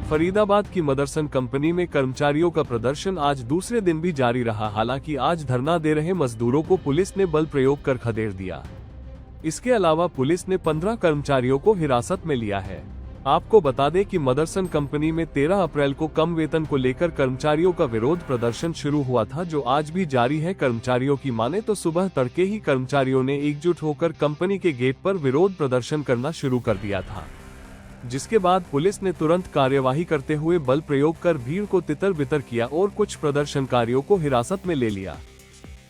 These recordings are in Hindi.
फरीदाबाद की मदरसन कंपनी में कर्मचारियों का प्रदर्शन आज दूसरे दिन भी जारी रहा। हालांकि आज धरना दे रहे मजदूरों को पुलिस ने बल प्रयोग कर खदेड़ दिया। इसके अलावा पुलिस ने 15 कर्मचारियों को हिरासत में लिया है। आपको बता दें कि मदरसन कंपनी में 13 अप्रैल को कम वेतन को लेकर कर्मचारियों का विरोध प्रदर्शन शुरू हुआ था, जो आज भी जारी है। कर्मचारियों की माने तो सुबह तड़के ही कर्मचारियों ने एकजुट होकर कंपनी के गेट पर विरोध प्रदर्शन करना शुरू कर दिया था, जिसके बाद पुलिस ने तुरंत कार्यवाही करते हुए बल प्रयोग कर भीड़ को तितर बितर किया और कुछ प्रदर्शनकारियों को हिरासत में ले लिया।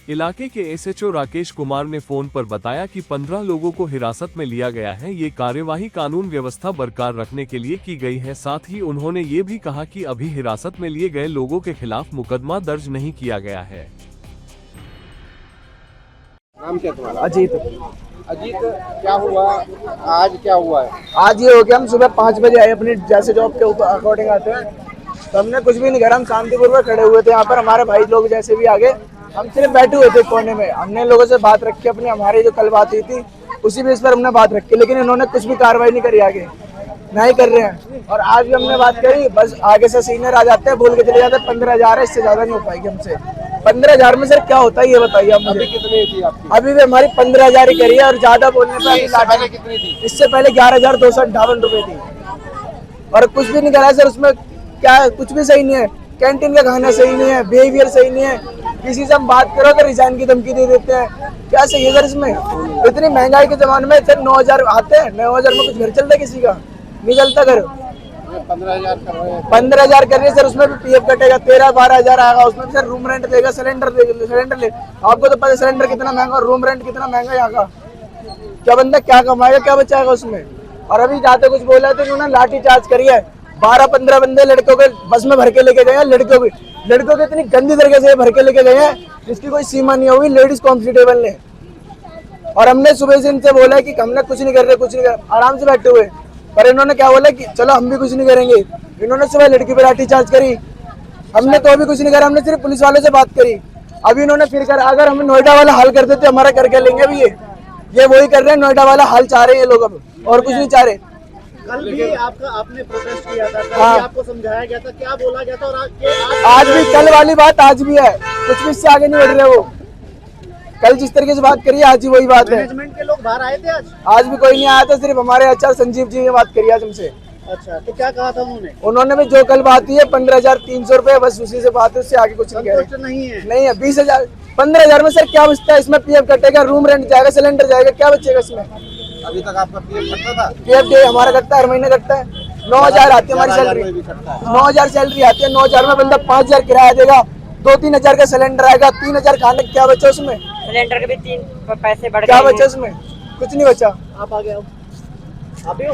इलाके के एसएचओ राकेश कुमार ने फोन पर बताया कि 15 लोगों को हिरासत में लिया गया है। ये कार्यवाही कानून व्यवस्था बरकरार रखने के लिए की गई है। साथ ही उन्होंने ये भी कहा कि अभी हिरासत में लिए गए लोगों के खिलाफ मुकदमा दर्ज नहीं किया गया है। नाम क्या तुम्हारा? अजीत। अजीत, क्या हुआ आज? क्या हुआ है आज ये हो गया, हम सुबह 5 बजे आए, अपनी जैसे जॉब के ऊपर अकॉर्डिंग आते हैं, तो हमने कुछ भी नहीं करा। हम शांतिपूर्वक खड़े हुए थे यहाँ पर। हमारे भाई लोग जैसे भी आगे, हम सिर्फ बैठे हुए थे कोने में। हमने लोगों से बात रखी अपनी, हमारी जो कल बात हुई थी उसी बेस पर हमने बात रखी, लेकिन इन्होंने कुछ भी कार्रवाई नहीं करी, आगे नहीं कर रहे हैं। और आज भी हमने बात करी, बस आगे से सीनियर आ जाते हैं, बोल के चले जाते हैं 15,000 है, इससे ज्यादा नहीं हो पाएगी हमसे। 15,000 में सर क्या होता है ये बताइए आप मुझे। अभी कितनी थी आपकी? अभी भी हमारी 15,000 ही करी है, और ज्यादा बोलने पर इससे पहले कितनी थी? इससे पहले 11,258 रुपए थी। और कुछ भी नहीं करा सर, उसमें क्या कुछ भी सही नहीं है। कैंटीन का खाना सही नहीं है, बिहेवियर सही नहीं है, किसी से हम बात करो तो रिजाइन की धमकी दे देते हैं। क्या सही है सर इसमें? इतनी महंगाई के जमाने में सर 9,000 आते हैं, 9,000 में कुछ घर चलता है किसी का? नहीं चलता घर। 15,000 कर रहे हैं। 15,000 कर रही है सर, उसमें भी पीएफ कटेगा, 13-12,000 आएगा, उसमें सर रूम रेंट देगा, सिलेंडर ले। आपको तो पता सिलेंडर कितना महंगा और रूम रेंट कितना महंगा यहाँ का। क्या बंदा क्या कमाएगा, क्या बचाएगा उसमें? और अभी जाते कुछ बोला तो उन्होंने लाठी चार्ज करी है। 12-15 बंदे लड़कों के बस में भर के लेके गए हैं। लड़कों के इतनी गंदी तरीके से भर के लेके गए हैं जिसकी कोई सीमा नहीं होगी लेडीज कांस्टेबल ने। और हमने सुबह से इनसे बोला कि हमने कुछ नहीं कर रहे, आराम से बैठे हुए, पर इन्होंने क्या बोला कि चलो हम भी कुछ नहीं करेंगे। इन्होंने सुबह लड़की पर लाठी चार्ज करी, हमने तो अभी कुछ नहीं करा, हमने सिर्फ पुलिस वालों से बात करी। अभी इन्होंने फिर कर, अगर हम नोएडा वाला हाल कर देते हमारा करके लेंगे। अभी ये वही कर रहे हैं, नोएडा वाला हाल चाह रहे हैं ये लोग, अब और कुछ नहीं चाह रहे। कल भी आपने प्रोटेस्ट किया था, कल भी आपको समझाया गया था, क्या बोला गया था? और आज भी कल वाली बात आज भी है, कुछ भी इससे आगे नहीं बढ़ रहे। वो कल जिस तरीके से बात करी आज ही वही बात है। मैनेजमेंट के लोग बाहर आए थे आज भी कोई नहीं आया था, सिर्फ हमारे आचार्य संजीव जी ने बात करी आज हमसे। अच्छा, तो क्या कहा था उन्होंने भी जो कल बात हुई है 15,300 रुपए, बस उसी से बात है, उससे आगे कुछ नहीं कह नहीं है। नहीं है 20,000 15,000 में सर क्या बचता है? इसमें पीएफ कटेगा, रूम रेंट जाएगा, सिलेंडर जाएगा, क्या बचेगा इसमें? अभी तक आपका पीएफ कटता था? पीएफ हमारा कटता है, हर महीने कटता है। 9,000 आती है हमारी सैलरी, 9,000 सैलरी आती है। 9,000 में बंदा 5,000 किराया देगा, 2-3 हजार का सिलेंडर आएगा, 3,000 खाने, क्या बचा उसमें? सिलेंडर के भी 3 पैसे बढ़ गए, क्या बचा उसमें? कुछ नहीं बचा। आप आ गए हो? आप ही हो?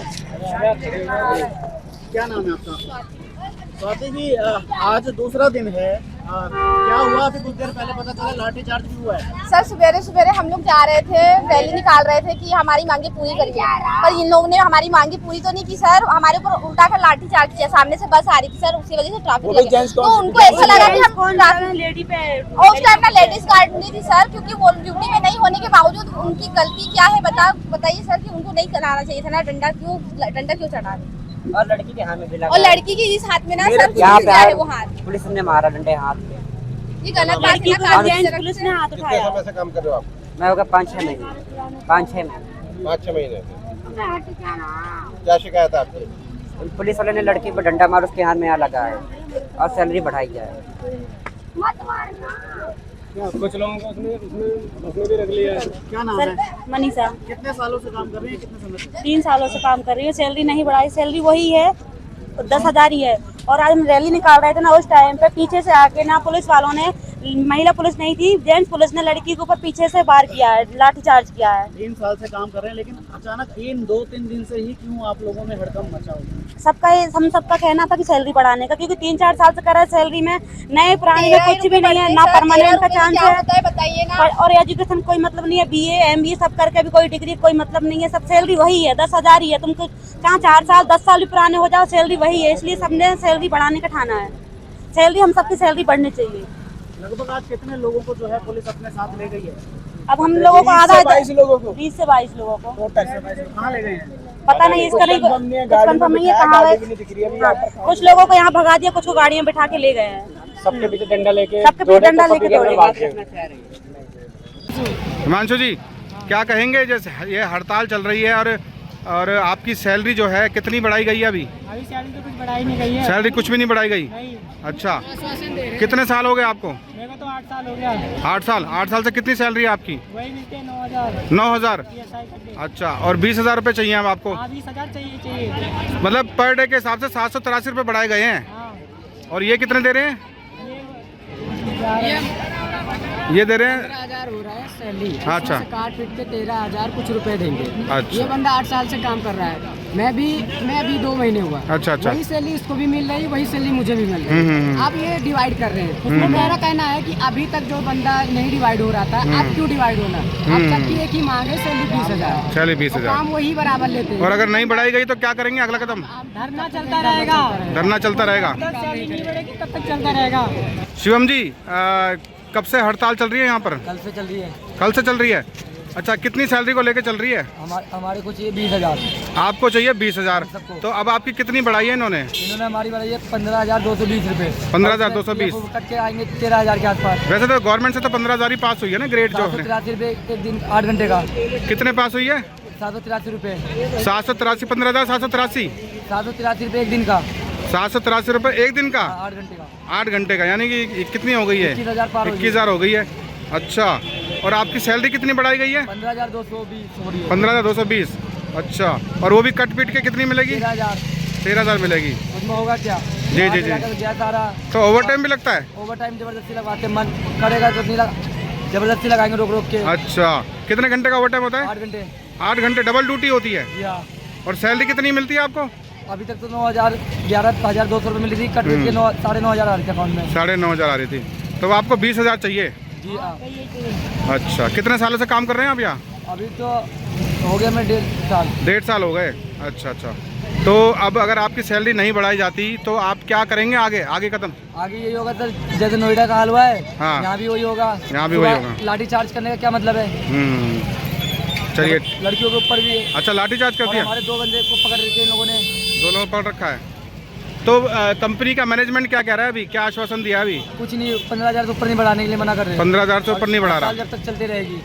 क्या नाम है आपका? स्वाति जी, आज दूसरा दिन है, क्या हुआ? अभी कुछ देर पहले पता चला लाठी चार्ज भी हुआ है। सर सवेरे हम लोग जा रहे थे, रैली निकाल रहे थे कि हमारी मांगे पूरी करिए, पर इन लोगों ने हमारी मांगे पूरी तो नहीं की सर, हमारे ऊपर उल्टा कर लाठी चार्ज किया। सामने से बस आ रही थी सर, उसी वजह से ट्रैफिक लग गया। तो उनको ऐसा लगा कि हम लेडी पे, उस टाइम ना लेडीज गार्ड नहीं थी सर, क्योंकि वो ड्यूटी में नहीं होने के बावजूद उनकी गलती क्या है बताइए सर, कि उनको नहीं कराना चाहिए था ना। डंडा क्यों चढ़ा रहे? और लड़की के हाथ में भी लगा, और लड़की की इस हाथ में ना सर क्या है वो हाथ, पुलिस ने मारा डंडे हाथ पे। ये गलत बात है ना। पुलिस ने हाथ कितने समय से काम कर रहे हो आप? मैं होगा 5-6 महीने। 5-6 महीने से। क्या शिकायत है आपकी? पुलिस वाले ने लड़की पर डंडा मार उसके हाथ में यहाँ लगा है और सैलरी बढ़ाई जाए। कुछ लोगों को उसमें भी रख लिया है। क्या नाम है? मनीषा। कितने सालों से काम कर रही है? कितने समय से? 3 सालों से काम कर रही है, सैलरी नहीं बढ़ाई, सैलरी वही है 10,000 ही है। और आज हम रैली निकाल रहे थे ना, उस टाइम पे पीछे से आके ना पुलिस वालों ने, महिला पुलिस नहीं थी, जेंट्स पुलिस ने लड़की के ऊपर पीछे से वार किया है, लाठी चार्ज किया है। 3 साल से काम कर रहे हैं, लेकिन अचानक 2-3 दिन से ही क्यों आप लोगों ने हड़कंप मचा हुआ? हम सबका कहना था कि सैलरी बढ़ाने का, क्योंकि 3-4 साल से कर रहा है सैलरी में, नए पुराने में कुछ भी नहीं है, ना परमानेंट का चांस है, बताइए ना। और एजुकेशन कोई मतलब नहीं है, BA MBA सब करके भी कोई डिग्री कोई मतलब नहीं है, सब सैलरी वही है 10,000 ही है। तुमको कहाँ 4 साल 10 साल भी पुराने हो जाओ, सैलरी वही है। इसलिए सबने सैलरी बढ़ाने का ठाना है, सैलरी हम सबकी सैलरी बढ़नी चाहिए। लगभग आज कितने लोगों को जो है पुलिस अपने साथ ले गई है? अब हम लोगों को आधा 20 से 22 लोगों को, 20 से 22 लोगों को कहाँ ले गए हैं? पता नहीं इसका नहीं कंफर्म नहीं है कहाँ है। हाँ, कुछ लोगों को यहाँ भगा दिया, कुछ को गाड़ियाँ बिठा के ले गए हैं। सबके पीछे डंडा लेके दौड़े गए। हिमांशु जी, क्या कहेंगे जैसे ये हड़ताल चल रही है और आपकी सैलरी जो है कितनी बढ़ाई गई है अभी? अभी सैलरी तो कुछ बढ़ाई नहीं गई है। सैलरी कुछ भी नहीं बढ़ाई गई? नहीं। अच्छा, कितने साल हो गए आपको? मेरे को तो 8 साल हो गया। 8 साल। 8 साल से कितनी सैलरी है आपकी? वही मिलते हैं 9,000। 9,000? PSI करके। अच्छा, और 20,000 रुपये चाहिए अब आपको? हाँ, 20,000 चाहिए। मतलब पर डे के हिसाब से 783 रुपये बढ़ाए गए हैं। हाँ। और ये कितने दे रहे हैं? ये दे रहे हैं 15,000 हो रहा है सैलरी। अच्छा। काट पीट के 13,000 कुछ रुपए देंगे। अच्छा। ये बंदा 8 साल से काम कर रहा है, मैं अभी 2 महीने हुआ। अच्छा। वही सैलरी इसको भी मिल रही, वही सैलरी मुझे भी मिल रही है। आप ये डिवाइड कर रहे हैं। उसमें मेरा कहना है कि अभी तक जो बंदा नहीं डिवाइड हो रहा था, अब क्यों डिवाइड होना? अब सबकी एक ही मांग है, सैलरी 20,000। सैलरी 20,000। काम वही बराबर लेते हैं। और अगर नहीं बढ़ाई गई तो क्या करेंगे अगला कदम? धरना चलता रहेगा। धरना चलता रहेगा। सैलरी नहीं बढ़ेगी तब तक चलता रहेगा। शिवम जी, कब से हड़ताल चल रही है यहाँ पर? कल से चल रही है। कल से चल रही है? अच्छा, कितनी सैलरी को लेके चल रही है? हमारे को चाहिए 20,000। आपको चाहिए 20,000। तो अब आपकी कितनी बढ़ाई है इन्होंने? इन्होंने हमारी बढ़ाई है 15,220 रुपये। 15,220 कट के आएंगे 13,000 के आसपास। वैसे तो गवर्नमेंट से तो 15,000 ही पास हुई है ना, ग्रेड जो है। 783 रुपये एक दिन 8 घंटे का। कितने पास हुई है? 783 रुपये। 783। 15,783। 783 रुपये एक दिन का। 783 रुपये एक दिन का? 8 घंटे का। 8 घंटे का, यानी कि कितनी हो गई है? 21,000 पार हो गई। 21,000 हो गई है। अच्छा, और आपकी सैलरी कितनी बढ़ाई गई है? 15,220 हो रही है। 15,220। अच्छा, और वो भी कट पीट के कितनी मिलेगी? 13,000। 13,000 मिलेगी। उसमें होगा क्या? जी जी जी। गया सारा। तो ओवर टाइम भी लगता है? ओवर टाइम जबरदस्ती लगवाते, मन करेगा तो नहीं जबरदस्ती लगाएंगे रोक रोक के। अच्छा, कितने घंटे का ओवर टाइम होता है? 8 घंटे। 8 घंटे डबल ड्यूटी होती है। जी हाँ। और सैलरी कितनी मिलती है आपको? अभी तक तो 9,000 11,200 रुपये मिली थी, कट पीट के 9,500 आ रही थी अकाउंट में। 9,500 आ रही थी। तो आपको 20,000 चाहिए? जी हाँ। अच्छा, कितने सालों से काम कर रहे हैं आप यहाँ? अभी तो हो गया मैं 1.5 साल। 1.5 साल हो गए। अच्छा। तो अब अगर आपकी सैलरी नहीं बढ़ाई जाती तो आप क्या करेंगे आगे कदम? आगे यही होगा सर, जैसे नोएडा का हाल हुआ है। हाँ। यहाँ भी वही होगा। यहाँ भी वही होगा। लाठी चार्ज करने का क्या मतलब है? चलिए। लड़कियों के ऊपर भी है। अच्छा, लाठीचार्ज कर दिया? हमारे 2 बंदे को पकड़ रखे इन लोगों ने। 2 लोगों को पकड़ रखा है। तो कंपनी का मैनेजमेंट क्या कह रहा है अभी? क्या आश्वासन दिया अभी? कुछ नहीं, 15,000 से ऊपर नहीं बढ़ाने के लिए मना कर रहे हैं। 15,000 से ऊपर नहीं बढ़ा रहा? जब तक चलती रहेगी।